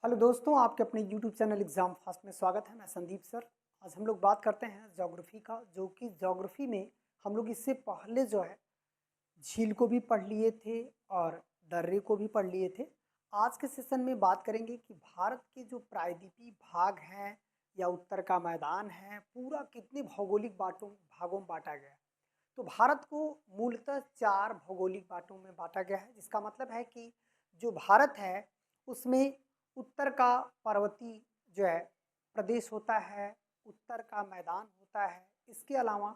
Hello दोस्तों, आपके अपने यूट्यूब चैनल एग्ज़ाम फास्ट में स्वागत है। मैं संदीप सर। आज हम लोग बात करते हैं ज्योग्राफी का, जो कि ज्योग्राफी में हम लोग इससे पहले जो है झील को भी पढ़ लिए थे और दर्रे को भी पढ़ लिए थे। आज के सेशन में बात करेंगे कि भारत के जो प्रायद्वीपीय भाग हैं या उत्तर का मैदान है, पूरा कितने भौगोलिक भागों में बांटा गया है। तो भारत को मूलतः 4 भौगोलिक बांटों में बांटा गया है, जिसका मतलब है कि जो भारत है उसमें उत्तर का पर्वतीय जो है प्रदेश होता है, उत्तर का मैदान होता है। इसके अलावा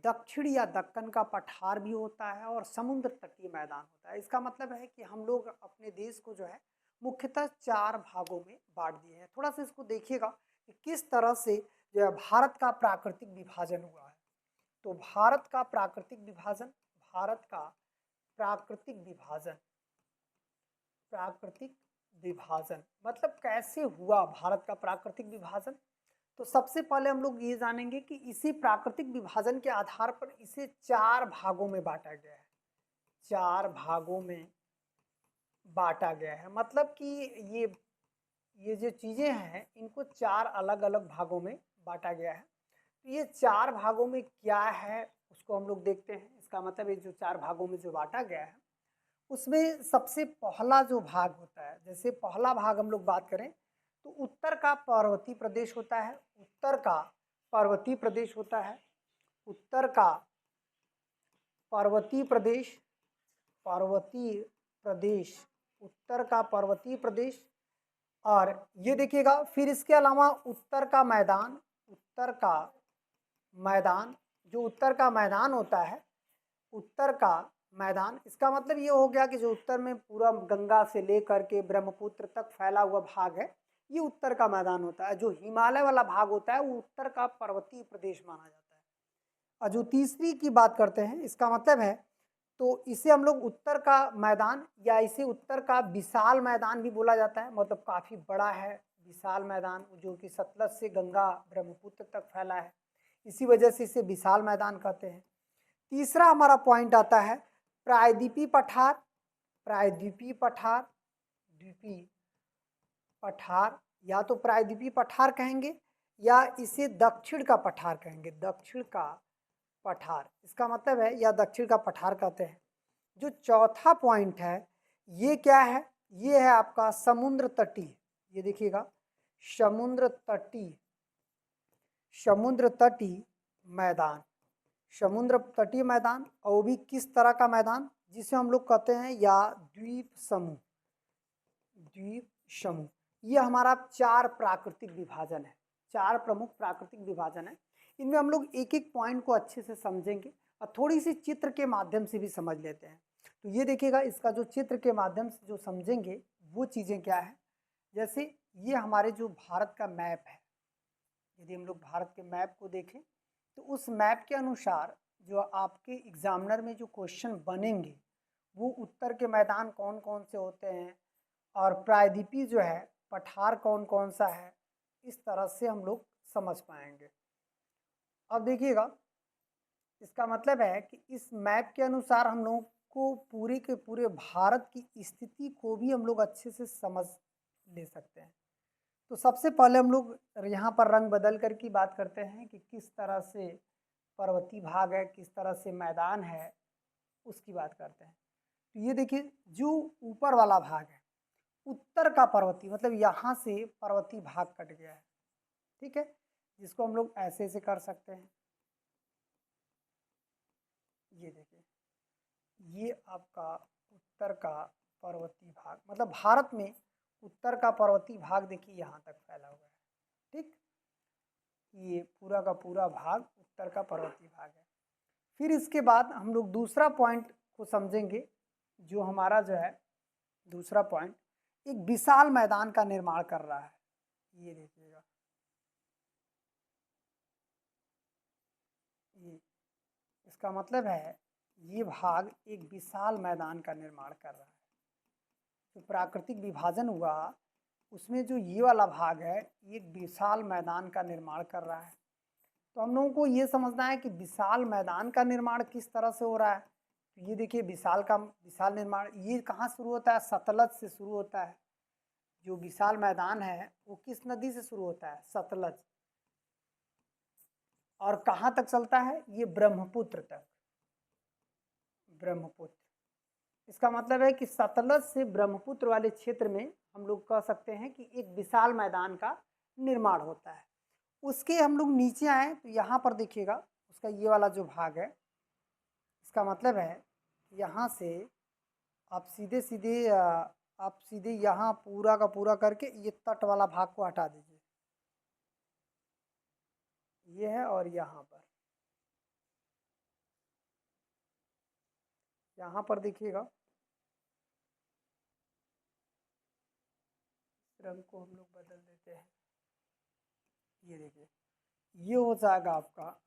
दक्षिण या दक्कन का पठार भी होता है और समुद्र तटीय मैदान होता है। इसका मतलब है कि हम लोग अपने देश को जो है मुख्यतः 4 भागों में बांट दिए हैं। थोड़ा सा इसको देखिएगा कि किस तरह से जो है भारत का प्राकृतिक विभाजन हुआ है। तो भारत का प्राकृतिक विभाजन प्राकृतिक विभाजन मतलब कैसे हुआ भारत का प्राकृतिक विभाजन। तो सबसे पहले हम लोग ये जानेंगे कि इसी प्राकृतिक विभाजन के आधार पर इसे 4 भागों में बांटा गया है। 4 भागों में बांटा गया है, मतलब कि ये जो चीजें हैं इनको 4 अलग अलग भागों में बांटा गया है। तो ये 4 भागों में क्या है उसको हम लोग देखते हैं। इसका मतलब ये जो 4 भागों में जो बांटा गया है उसमें सबसे पहला जो भाग होता है, जैसे पहला भाग हम लोग बात करें तो उत्तर का पर्वतीय प्रदेश होता है। उत्तर का पर्वतीय प्रदेश होता है। उत्तर का पर्वतीय प्रदेश पर्वतीय प्रदेश उत्तर का पर्वतीय प्रदेश। और ये देखिएगा, फिर इसके अलावा उत्तर का मैदान जो उत्तर का मैदान होता है, उत्तर का मैदान, इसका मतलब ये हो गया कि जो उत्तर में पूरा गंगा से लेकर के ब्रह्मपुत्र तक फैला हुआ भाग है, ये उत्तर का मैदान होता है। जो हिमालय वाला भाग होता है वो उत्तर का पर्वतीय प्रदेश माना जाता है। और जो तीसरी की बात करते हैं, इसका मतलब है तो इसे हम लोग उत्तर का मैदान या इसे उत्तर का विशाल मैदान भी बोला जाता है। मतलब काफ़ी बड़ा है विशाल मैदान, जो कि सतलज से गंगा ब्रह्मपुत्र तक फैला है, इसी वजह से इसे विशाल मैदान कहते हैं। तीसरा हमारा पॉइंट आता है प्रायद्वीपीय पठार। प्रायद्वीपीय पठार द्वीपीय पठार या तो प्रायद्वीपीय पठार कहेंगे या इसे दक्षिण का पठार कहेंगे। दक्षिण का पठार इसका मतलब है, या दक्षिण का पठार कहते हैं। जो चौथा पॉइंट है ये क्या है, ये है आपका समुद्र तटीय। ये देखिएगा, समुद्र तटीय मैदान। समुद्र तटीय मैदान, और वो भी किस तरह का मैदान, जिसे हम लोग कहते हैं या द्वीप समूह। ये हमारा 4 प्राकृतिक विभाजन है, 4 प्रमुख प्राकृतिक विभाजन है। इनमें हम लोग एक एक पॉइंट को अच्छे से समझेंगे और थोड़ी सी चित्र के माध्यम से भी समझ लेते हैं। तो ये देखिएगा, इसका जो चित्र के माध्यम से जो समझेंगे वो चीज़ें क्या है। जैसे ये हमारे जो भारत का मैप है, यदि हम लोग भारत के मैप को देखें तो उस मैप के अनुसार जो आपके एग्जामिनर में जो क्वेश्चन बनेंगे वो उत्तर के मैदान कौन कौन से होते हैं और प्रायद्वीपीय जो है पठार कौन कौन सा है, इस तरह से हम लोग समझ पाएंगे। अब देखिएगा, इसका मतलब है कि इस मैप के अनुसार हम लोग को पूरे के पूरे भारत की स्थिति को भी हम लोग अच्छे से समझ ले सकते हैं। तो सबसे पहले हम लोग यहाँ पर रंग बदल कर की बात करते हैं कि किस तरह से पर्वतीय भाग है, किस तरह से मैदान है, उसकी बात करते हैं। तो ये देखिए, जो ऊपर वाला भाग है उत्तर का पर्वतीय, मतलब यहाँ से पर्वतीय भाग कट गया है, ठीक है, जिसको हम लोग ऐसे से कर सकते हैं। ये देखिए, ये आपका उत्तर का पर्वतीय भाग, मतलब भारत में उत्तर का पर्वतीय भाग देखिए यहाँ तक फैला हुआ है, ठीक। ये पूरा का पूरा भाग उत्तर का पर्वतीय भाग है। फिर इसके बाद हम लोग दूसरा पॉइंट को समझेंगे, जो हमारा जो है दूसरा पॉइंट एक विशाल मैदान का निर्माण कर रहा है। ये देखिएगा, ये इसका मतलब है ये भाग एक विशाल मैदान का निर्माण कर रहा है। जो प्राकृतिक विभाजन हुआ उसमें जो ये वाला भाग है ये एक विशाल मैदान का निर्माण कर रहा है। तो हम लोगों को ये समझना है कि विशाल मैदान का निर्माण किस तरह से हो रहा है। तो ये देखिए, विशाल निर्माण ये कहाँ शुरू होता है, सतलज से शुरू होता है। जो विशाल मैदान है वो किस नदी से शुरू होता है? सतलज। और कहाँ तक चलता है? ये ब्रह्मपुत्र तक, ब्रह्मपुत्र। इसका मतलब है कि सतलज से ब्रह्मपुत्र वाले क्षेत्र में हम लोग कह सकते हैं कि एक विशाल मैदान का निर्माण होता है। उसके हम लोग नीचे आए तो यहाँ पर देखिएगा उसका ये वाला जो भाग है, इसका मतलब है यहाँ से आप सीधे यहाँ पूरा का पूरा करके ये तट वाला भाग को हटा दीजिए, ये है। और यहाँ पर देखिएगा, रंग को हम लोग बदल देते हैं। ये देखिए, ये हो जाएगा आपका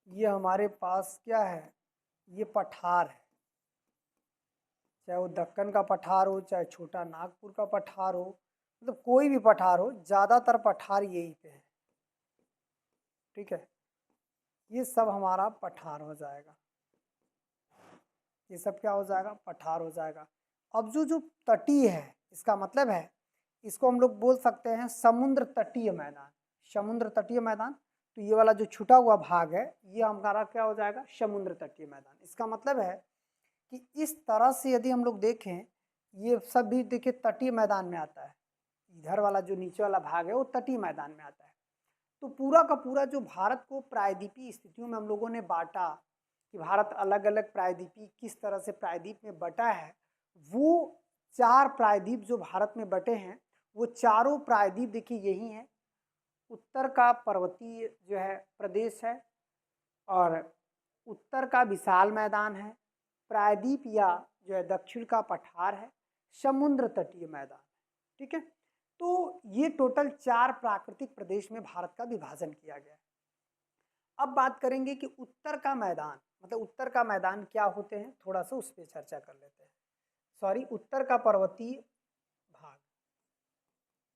ये हमारे पास क्या है? ये पठार है, चाहे वो दक्कन का पठार हो, चाहे छोटा नागपुर का पठार हो, मतलब कोई भी पठार हो, ज़्यादातर पठार यही पे है। ठीक है, ये सब हमारा पठार हो जाएगा, ये सब क्या हो जाएगा? पठार हो जाएगा। अब जो तटीय है, इसका मतलब है इसको हम लोग बोल सकते हैं समुद्र तटीय मैदान। समुद्र तटीय मैदान, तो ये वाला जो छुटा हुआ भाग है ये हमारा क्या हो जाएगा? समुद्र तटीय मैदान। इसका मतलब है कि इस तरह से यदि हम लोग देखें, ये सब भी देखिए तटीय मैदान में आता है। इधर वाला जो नीचे वाला भाग है वो तटीय मैदान में आता है। तो पूरा का पूरा जो भारत को प्रायद्वीपीय स्थितियों में हम लोगों ने बांटा कि भारत अलग अलग प्रायद्वीपीय किस तरह से प्रायद्वीप में बटा है, वो 4 प्रायद्वीप जो भारत में बटे हैं वो चारों प्रायद्वीप देखिए यही हैं। उत्तर का पर्वतीय जो है प्रदेश है, और उत्तर का विशाल मैदान है, प्रायद्वीप या जो है दक्षिण का पठार है, समुद्र तटीय मैदान। ठीक है, तो ये टोटल 4 प्राकृतिक प्रदेश में भारत का विभाजन किया गया है। अब बात करेंगे कि उत्तर का मैदान, मतलब उत्तर का मैदान क्या होते हैं, थोड़ा सा उस पर चर्चा कर लेते हैं। सॉरी, उत्तर का पर्वतीय भाग,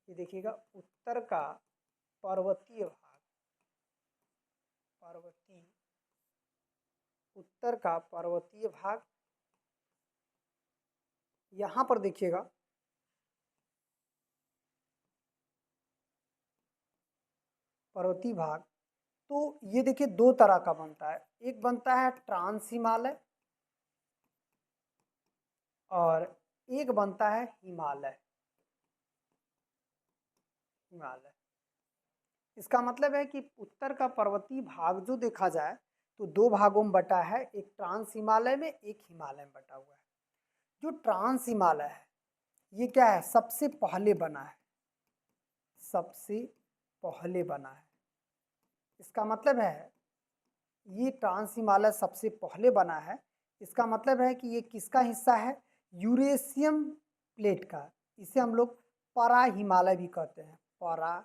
ये देखिएगा उत्तर का पर्वतीय भाग, पर्वतीय, उत्तर का पर्वतीय भाग, यहाँ पर देखिएगा पर्वतीय भाग, तो ये देखिए 2 तरह का बनता है। एक बनता है ट्रांस हिमालय और एक बनता है हिमालय। हिमालय, इसका मतलब है कि उत्तर का पर्वतीय भाग जो देखा जाए तो 2 भागों में बटा है, एक ट्रांस हिमालय में, एक हिमालय में बटा हुआ है। जो ट्रांस हिमालय है ये क्या है? सबसे पहले बना है, सबसे पहले बना है। इसका मतलब है ये ट्रांस हिमालय सबसे पहले बना है। इसका मतलब है कि ये किसका हिस्सा है? यूरेशियन प्लेट का। इसे हम लोग परा हिमालय भी कहते हैं, परा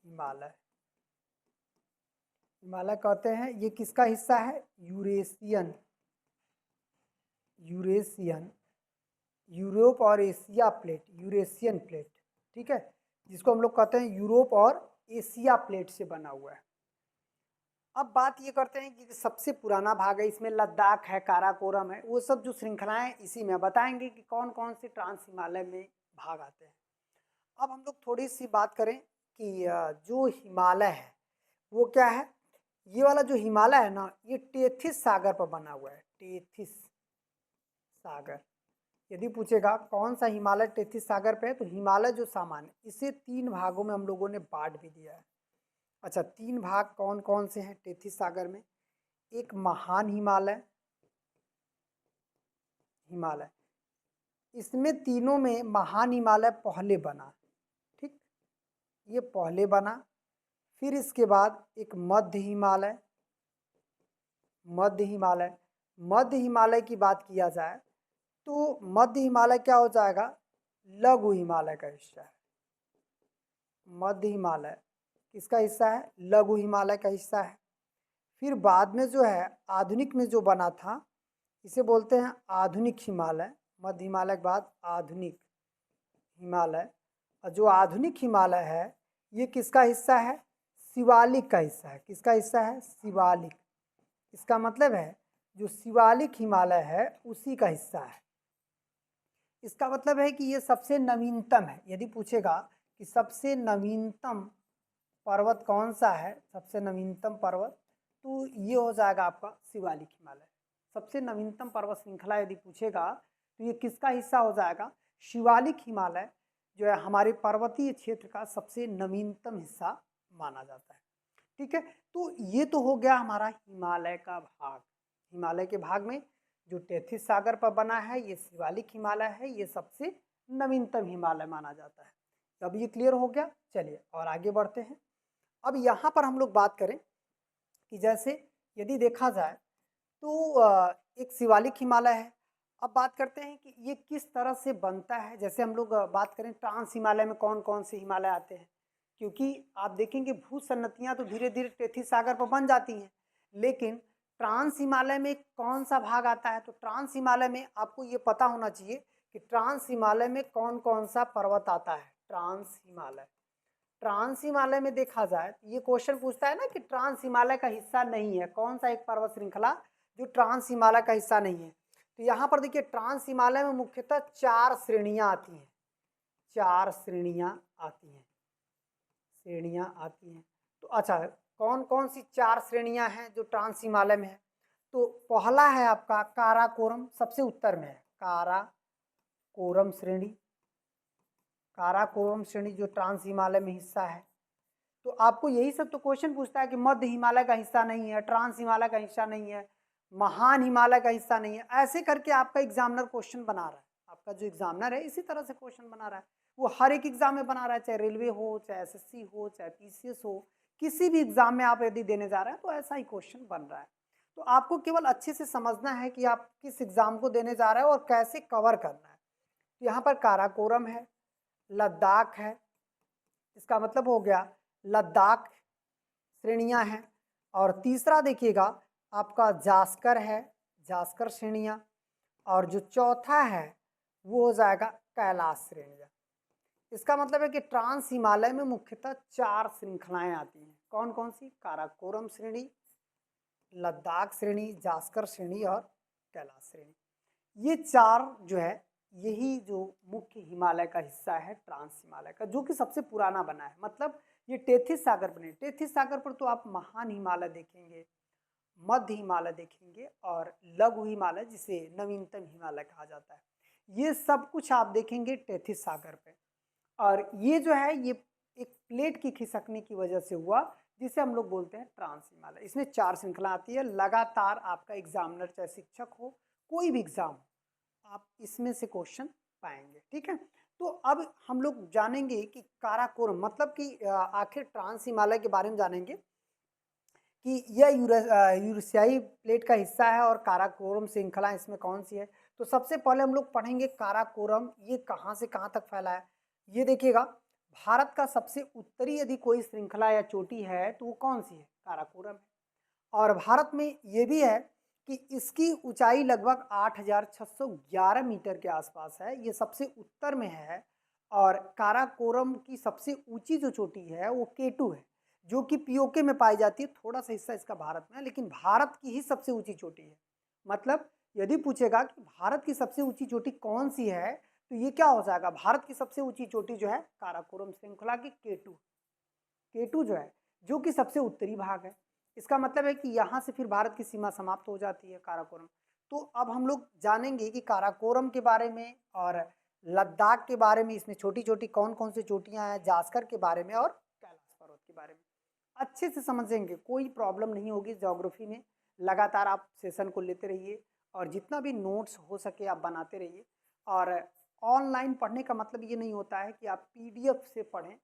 हिमालय, हिमालय कहते हैं। ये किसका हिस्सा है? यूरेशियन, यूरेशियन, यूरोप और एशिया प्लेट, यूरेशियन प्लेट। ठीक है, जिसको हम लोग कहते हैं यूरोप और एशिया प्लेट से बना हुआ है। अब बात ये करते हैं कि सबसे पुराना भाग है, इसमें लद्दाख है, काराकोरम है, वो सब जो श्रृंखलाएं इसी में बताएंगे कि कौन कौन से ट्रांस हिमालय में भाग आते हैं। अब हम लोग थोड़ी सी बात करें कि जो हिमालय है वो क्या है। ये वाला जो हिमालय है ना, ये टेथिस सागर पर बना हुआ है, टेथिस सागर। यदि पूछेगा कौन सा हिमालय टेथिस सागर पे है, तो हिमालय जो सामान्य, इसे 3 भागों में हम लोगों ने बांट भी दिया है। अच्छा, 3 भाग कौन कौन से हैं टेथिस सागर में? एक महान हिमालय, हिमालय, इसमें तीनों में महान हिमालय पहले बना। ठीक, ये पहले बना। फिर इसके बाद एक मध्य हिमालय, मध्य हिमालय, मध्य हिमालय की बात किया जाए तो मध्य हिमालय क्या हो जाएगा? लघु हिमालय का हिस्सा है। मध्य हिमालय किसका हिस्सा है? लघु हिमालय का हिस्सा है। फिर बाद में जो है आधुनिक में जो बना था, इसे बोलते हैं आधुनिक हिमालय। मध्य हिमालय के बाद आधुनिक हिमालय, और जो आधुनिक हिमालय है ये किसका हिस्सा है? शिवालिक का हिस्सा है। किसका हिस्सा है? शिवालिक। इसका मतलब है जो शिवालिक हिमालय है उसी का हिस्सा है। इसका मतलब है कि ये सबसे नवीनतम है। यदि पूछेगा कि सबसे नवीनतम पर्वत कौन सा है, सबसे नवीनतम पर्वत, तो ये हो जाएगा आपका शिवालिक हिमालय। सबसे नवीनतम पर्वत श्रृंखला यदि पूछेगा तो ये किसका हिस्सा हो जाएगा? शिवालिक हिमालय जो है हमारे पर्वतीय क्षेत्र का सबसे नवीनतम हिस्सा माना जाता है। ठीक है, तो ये तो हो गया हमारा हिमालय का भाग। हिमालय के भाग में जो टेथिस सागर पर बना है ये शिवालिक हिमालय है, ये सबसे नवीनतम हिमालय माना जाता है। अब ये क्लियर हो गया। चलिए और आगे बढ़ते हैं। अब यहाँ पर हम लोग बात करें कि जैसे यदि देखा जाए तो एक शिवालिक हिमालय है। अब बात करते हैं कि ये किस तरह से बनता है। जैसे हम लोग बात करें ट्रांस हिमालय में कौन कौन से हिमालय आते हैं, क्योंकि आप देखेंगे भू संरचनाएं तो धीरे धीरे टेथिस सागर पर बन जाती हैं, लेकिन ट्रांस हिमालय में कौन सा भाग आता है? तो ट्रांस हिमालय में आपको ये पता होना चाहिए कि ट्रांस हिमालय में कौन कौन सा पर्वत आता है। ट्रांस हिमालय, ट्रांस हिमालय में देखा जाए तो ये क्वेश्चन पूछता है ना कि ट्रांस हिमालय का हिस्सा नहीं है कौन सा एक पर्वत श्रृंखला जो ट्रांस हिमालय का हिस्सा नहीं है। तो यहाँ पर देखिए ट्रांस हिमालय में मुख्यतः 4 श्रेणियां आती हैं। 4 श्रेणियां आती हैं, श्रेणियां आती हैं। तो अच्छा, कौन कौन सी 4 श्रेणियां हैं जो ट्रांस हिमालय में है? तो पहला है आपका काराकोरम, सबसे उत्तर में है काराकोरम श्रेणी। काराकोरम श्रेणी जो ट्रांस हिमालय में हिस्सा है। तो आपको यही सब तो क्वेश्चन पूछता है कि मध्य हिमालय का हिस्सा नहीं है, ट्रांस हिमालय का हिस्सा नहीं है, महान हिमालय का हिस्सा नहीं है, ऐसे करके आपका एग्जामिनर क्वेश्चन बना रहा है। आपका जो एग्जामिनर है इसी तरह से क्वेश्चन बना रहा है। वो हर एक एग्जाम में बना रहा है, चाहे रेलवे हो, चाहे एसएससी हो, चाहे पीसीएस हो, किसी भी एग्जाम में आप यदि देने जा रहे हैं तो ऐसा ही क्वेश्चन बन रहा है। तो आपको केवल अच्छे से समझना है कि आप किस एग्जाम को देने जा रहे हैं और कैसे कवर करना है। तो यहाँ पर काराकोरम है, लद्दाख है, इसका मतलब हो गया लद्दाख श्रेणियां हैं। और तीसरा देखिएगा आपका जास्कर है, जास्कर श्रेणियां। और जो चौथा है वो हो जाएगा कैलाश श्रेणियां। इसका मतलब है कि ट्रांस हिमालय में मुख्यतः 4 श्रृंखलाएं आती हैं। कौन कौन सी? काराकोरम श्रेणी, लद्दाख श्रेणी, जास्कर श्रेणी और कैलाश श्रेणी। ये 4 जो है यही जो मुख्य हिमालय का हिस्सा है ट्रांस हिमालय का, जो कि सबसे पुराना बना है। मतलब ये टेथिस सागर पर नहीं, टेथिस सागर पर तो आप महान हिमालय देखेंगे, मध्य हिमालय देखेंगे और लघु हिमालय जिसे नवीनतम हिमालय कहा जाता है, ये सब कुछ आप देखेंगे टेथिस सागर पे। और ये जो है ये एक प्लेट की खिसकने की वजह से हुआ, जिसे हम लोग बोलते हैं ट्रांस हिमालय। इसमें 4 श्रृंखला आती है। लगातार आपका एग्जामिनर चाहे शिक्षक हो, कोई भी एग्जाम, आप इसमें से क्वेश्चन पाएंगे। ठीक है, तो अब हम लोग जानेंगे कि काराकोरम मतलब कि आखिर ट्रांस हिमालय के बारे में जानेंगे कि यह यूरेशियाई प्लेट का हिस्सा है और काराकोरम श्रृंखला इसमें कौन सी है। तो सबसे पहले हम लोग पढ़ेंगे काराकोरम, ये कहाँ से कहाँ तक फैला है। ये देखिएगा, भारत का सबसे उत्तरी यदि कोई श्रृंखला या चोटी है तो वो कौन सी है? काराकोरम है। और भारत में ये भी है कि इसकी ऊंचाई लगभग 8,611 मीटर के आसपास है, ये सबसे उत्तर में है। और काराकोरम की सबसे ऊंची जो चोटी है वो केटू है, जो कि पीओके में पाई जाती है। थोड़ा सा हिस्सा इसका भारत में है, लेकिन भारत की ही सबसे ऊंची चोटी है। मतलब यदि पूछेगा कि भारत की सबसे ऊंची चोटी कौन सी है, तो ये क्या हो जाएगा? भारत की सबसे ऊंची चोटी जो है काराकोरम श्रृंखला की केटू, केटू जो है, जो कि सबसे उत्तरी भाग है। इसका मतलब है कि यहाँ से फिर भारत की सीमा समाप्त हो जाती है काराकोरम। तो अब हम लोग जानेंगे कि काराकोरम के बारे में और लद्दाख के बारे में, इसमें छोटी छोटी कौन कौन सी चोटियाँ हैं, जास्कर के बारे में और कैलाश पर्वत के बारे में अच्छे से समझेंगे। कोई प्रॉब्लम नहीं होगी ज्योग्राफी में। लगातार आप सेशन को लेते रहिए और जितना भी नोट्स हो सके आप बनाते रहिए। और ऑनलाइन पढ़ने का मतलब ये नहीं होता है कि आप पीडीएफ से पढ़ें।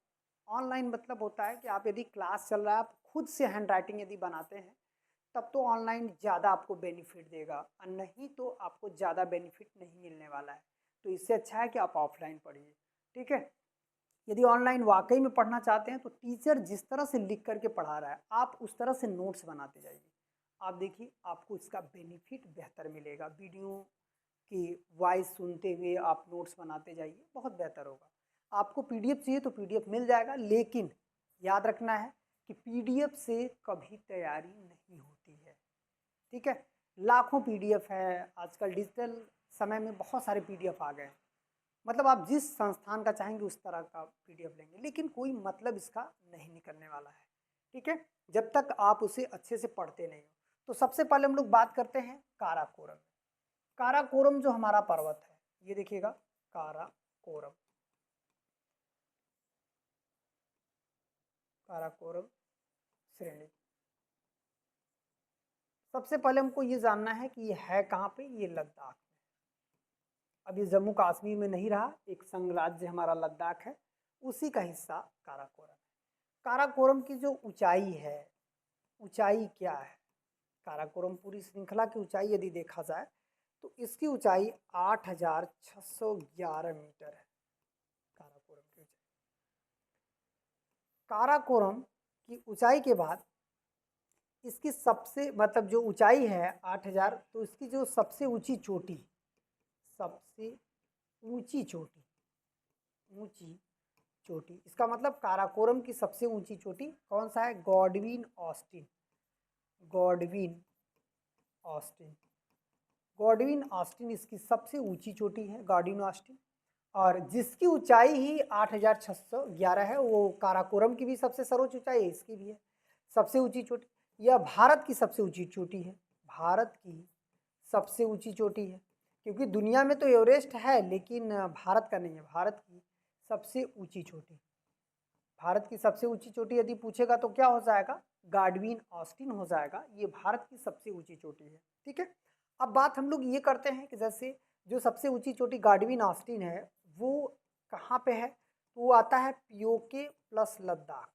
ऑनलाइन मतलब होता है कि आप यदि क्लास चल रहा है, आप खुद से हैंड राइटिंग यदि बनाते हैं, तब तो ऑनलाइन ज़्यादा आपको बेनिफिट देगा, और नहीं तो आपको ज़्यादा बेनिफिट नहीं मिलने वाला है। तो इससे अच्छा है कि आप ऑफलाइन पढ़िए। ठीक है, यदि ऑनलाइन वाकई में पढ़ना चाहते हैं तो टीचर जिस तरह से लिख करके पढ़ा रहा है आप उस तरह से नोट्स बनाते जाइए। आप देखिए आपको इसका बेनिफिट बेहतर मिलेगा। वीडियो की वॉइस सुनते हुए आप नोट्स बनाते जाइए, बहुत बेहतर होगा। आपको पीडीएफ चाहिए तो पीडीएफ मिल जाएगा, लेकिन याद रखना है कि पीडीएफ से कभी तैयारी नहीं होती है, ठीक है। लाखों पीडीएफ है आजकल, डिजिटल समय में बहुत सारे पीडीएफ आ गए हैं, मतलब आप जिस संस्थान का चाहेंगे उस तरह का पीडीएफ लेंगे, लेकिन कोई मतलब इसका नहीं निकलने वाला है, ठीक है, जब तक आप उसे अच्छे से पढ़ते नहीं हो। तो सबसे पहले हम लोग बात करते हैं काराकोरम। काराकोरम जो हमारा पर्वत है, ये देखिएगा काराकोरम, काराकोरम श्रेणी। सबसे पहले हमको ये जानना है कि ये है कहाँ पे, ये लद्दाख में। अब ये जम्मू कश्मीर में नहीं रहा, एक संघ राज्य हमारा लद्दाख है, उसी का हिस्सा काराकोरम है। काराकोरम की जो ऊंचाई है, ऊंचाई क्या है, काराकोरम पूरी श्रृंखला की ऊंचाई यदि देखा जाए तो इसकी ऊंचाई 8611 मीटर है। काराकोरम की ऊंचाई, काराकोरम की ऊंचाई के बाद इसकी सबसे मतलब जो ऊंचाई है 8000, तो इसकी जो सबसे ऊंची चोटी, सबसे ऊंची चोटी, ऊंची चोटी, इसका मतलब काराकोरम की सबसे ऊंची चोटी कौन सा है, Godwin Austen, Godwin Austen, Godwin Austen इसकी सबसे ऊंची चोटी है, गॉडविन ऑस्टिन। और जिसकी ऊंचाई ही 8611 है, वो काराकोरम की भी सबसे सर्वोच्च ऊंचाई है, इसकी भी है सबसे ऊंची चोटी। यह भारत की सबसे ऊंची चोटी है, भारत की सबसे ऊंची चोटी है, क्योंकि दुनिया में तो एवरेस्ट है लेकिन भारत का नहीं है, भारत की सबसे ऊंची चोटी। भारत की सबसे ऊंची चोटी यदि पूछेगा तो क्या हो जाएगा, गॉडविन ऑस्टिन हो जाएगा, ये भारत की सबसे ऊंची चोटी है, ठीक है। अब बात हम लोग ये करते हैं कि जैसे जो सबसे ऊंची चोटी गॉडविन ऑस्टिन है वो कहाँ पे है, तो वो आता है पीओके प्लस लद्दाख।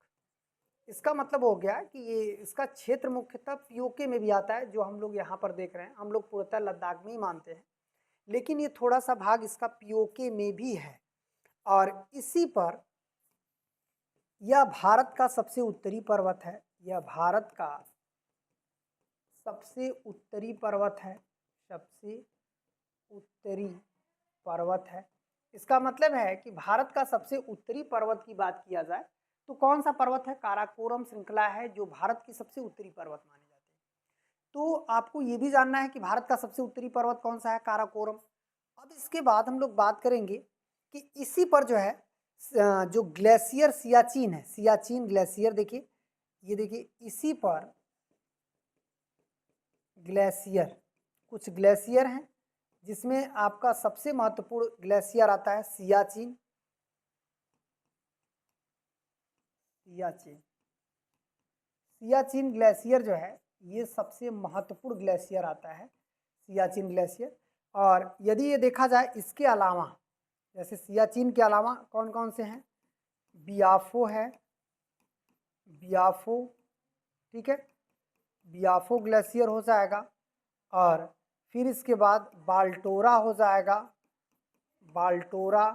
इसका मतलब हो गया कि ये इसका क्षेत्र मुख्यतः पीओके में भी आता है, जो हम लोग यहाँ पर देख रहे हैं, हम लोग पूर्णतः लद्दाख में ही मानते हैं, लेकिन ये थोड़ा सा भाग इसका पीओके में भी है। और इसी पर यह भारत का सबसे उत्तरी पर्वत है, यह भारत का सबसे उत्तरी पर्वत है, सबसे उत्तरी पर्वत है। इसका मतलब है कि भारत का सबसे उत्तरी पर्वत की बात किया जाए तो कौन सा पर्वत है, काराकोरम श्रृंखला है जो भारत की सबसे उत्तरी पर्वत माने जाते हैं। तो आपको ये भी जानना है कि भारत का सबसे उत्तरी पर्वत कौन सा है, काराकोरम। अब इसके बाद हम लोग बात करेंगे कि इसी पर जो है जो ग्लेशियर सियाचिन है, सियाचिन ग्लेशियर, देखिए ये देखिए इसी पर ग्लेशियर, कुछ ग्लेशियर हैं जिसमें आपका सबसे महत्वपूर्ण ग्लेशियर आता है सियाचिन, सियाचिन, सियाचिन ग्लेशियर जो है ये सबसे महत्वपूर्ण ग्लेशियर आता है, सियाचिन ग्लेशियर। और यदि ये देखा जाए इसके अलावा, जैसे सियाचिन के अलावा कौन कौन से हैं, बियाफो है, बियाफो, ठीक है, बियाफो ग्लेशियर हो जाएगा। और फिर इसके बाद बाल्टोरा हो जाएगा, बाल्टोरा,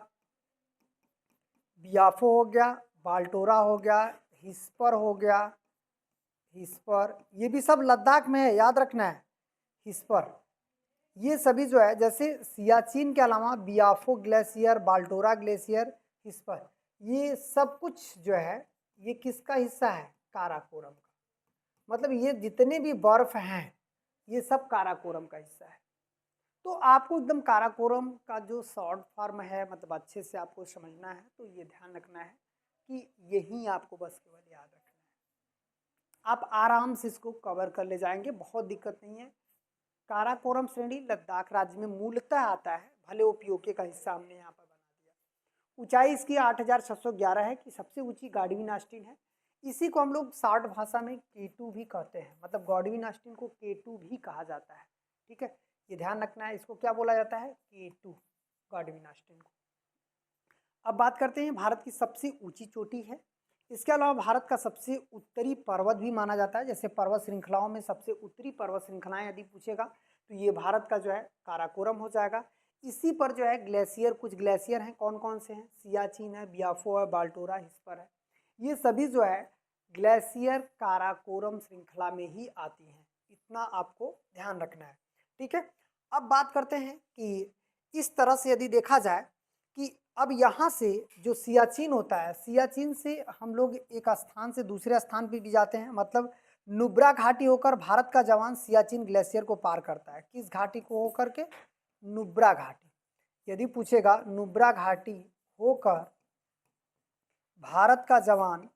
बियाफो हो गया, बाल्टोरा हो गया, हिस्पर हो गया, हिस्पर, ये भी सब लद्दाख में है, याद रखना है, हिस्पर, ये सभी जो है जैसे सियाचिन के अलावा बियाफो ग्लेशियर, बाल्टोरा ग्लेशियर, हिस्पर, ये सब कुछ जो है ये किसका हिस्सा है, काराकोरम का। मतलब ये जितने भी बर्फ हैं ये सब काराकोरम का हिस्सा है। तो आपको एकदम काराकोरम का जो शॉर्ट फॉर्म है, मतलब अच्छे से आपको समझना है, तो ये ध्यान रखना है कि यही आपको बस केवल याद रखना है, आप आराम से इसको कवर कर ले जाएंगे, बहुत दिक्कत नहीं है। काराकोरम श्रेणी लद्दाख राज्य में मूलतः आता है, भले वो पीओके का हिस्सा हमने यहाँ पर बना दिया। ऊंचाई इसकी 8611 है कि सबसे ऊंची गॉडविन ऑस्टिन है, इसी को हम लोग शॉर्ट भाषा में K2 भी कहते हैं, मतलब गॉडविन ऑस्टिन को K2 भी कहा जाता है, ठीक है, ये ध्यान रखना है, इसको क्या बोला जाता है, K2, गॉडविन ऑस्टिन को। अब बात करते हैं भारत की सबसे ऊंची चोटी है, इसके अलावा भारत का सबसे उत्तरी पर्वत भी माना जाता है, जैसे पर्वत श्रृंखलाओं में सबसे उत्तरी पर्वत श्रृंखलाएं यदि पूछेगा तो ये भारत का जो है काराकोरम हो जाएगा। इसी पर जो है ग्लेशियर, कुछ ग्लेशियर हैं, कौन कौन से हैं, सियाचिन है, बियाफो है, बाल्टोरा, हिस्पर है, ये सभी जो है ग्लेशियर काराकोरम श्रृंखला में ही आती हैं, इतना आपको ध्यान रखना है, ठीक है। अब बात करते हैं कि इस तरह से यदि देखा जाए कि अब यहाँ से जो सियाचिन होता है, सियाचिन से हम लोग एक स्थान से दूसरे स्थान पे भी जाते हैं, मतलब नुब्रा घाटी होकर भारत का जवान सियाचिन ग्लेशियर को पार करता है। किस घाटी को होकर के? नुब्रा घाटी। यदि पूछेगा नुब्रा घाटी होकर भारत का जवान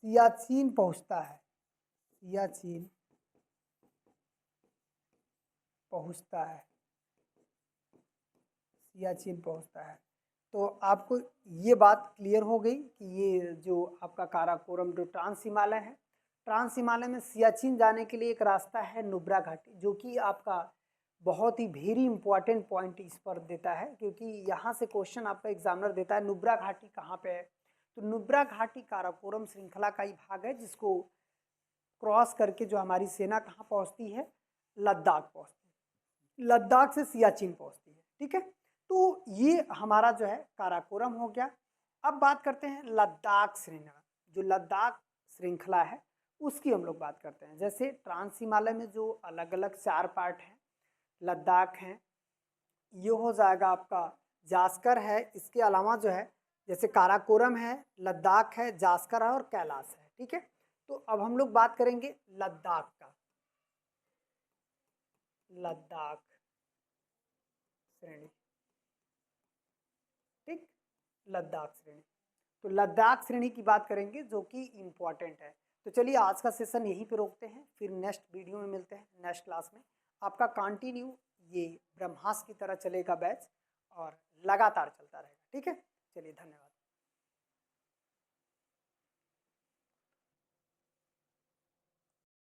सियाचिन पहुंचता है, सियाचिन पहुंचता है, सियाचिन पहुंचता है, तो आपको ये बात क्लियर हो गई कि ये जो आपका काराकोरम जो ट्रांस हिमालय है, ट्रांस हिमालय में सियाचिन जाने के लिए एक रास्ता है नुब्रा घाटी, जो कि आपका बहुत ही वेरी इंपॉर्टेंट पॉइंट इस पर देता है, क्योंकि यहाँ से क्वेश्चन आपका एग्जामिनर देता है नुब्रा घाटी कहाँ पे है। तो नुब्रा घाटी काराकोरम श्रृंखला का ही भाग है, जिसको क्रॉस करके जो हमारी सेना कहाँ पहुँचती है? लद्दाख पहुँचती है, लद्दाख से सियाचिन पहुँचती है। ठीक है, तो ये हमारा जो है काराकोरम हो गया। अब बात करते हैं लद्दाख श्रृंखला, जो लद्दाख श्रृंखला है उसकी हम लोग बात करते हैं। जैसे ट्रांस हिमालय में जो अलग अलग 4 पार्ट हैं, लद्दाख हैं, ये हो जाएगा आपका जास्कर है, इसके अलावा जो है जैसे काराकोरम है, लद्दाख है, जास्कर है और कैलाश है। ठीक है, तो अब हम लोग बात करेंगे लद्दाख का, लद्दाख श्रेणी। ठीक, लद्दाख श्रेणी, तो लद्दाख श्रेणी की बात करेंगे जो कि इम्पॉर्टेंट है। तो चलिए आज का सेशन यहीं पे रोकते हैं, फिर नेक्स्ट वीडियो में मिलते हैं, नेक्स्ट क्लास में। आपका कंटिन्यू ये ब्रह्मास्त्र की तरह चलेगा बैच और लगातार चलता रहेगा। ठीक है।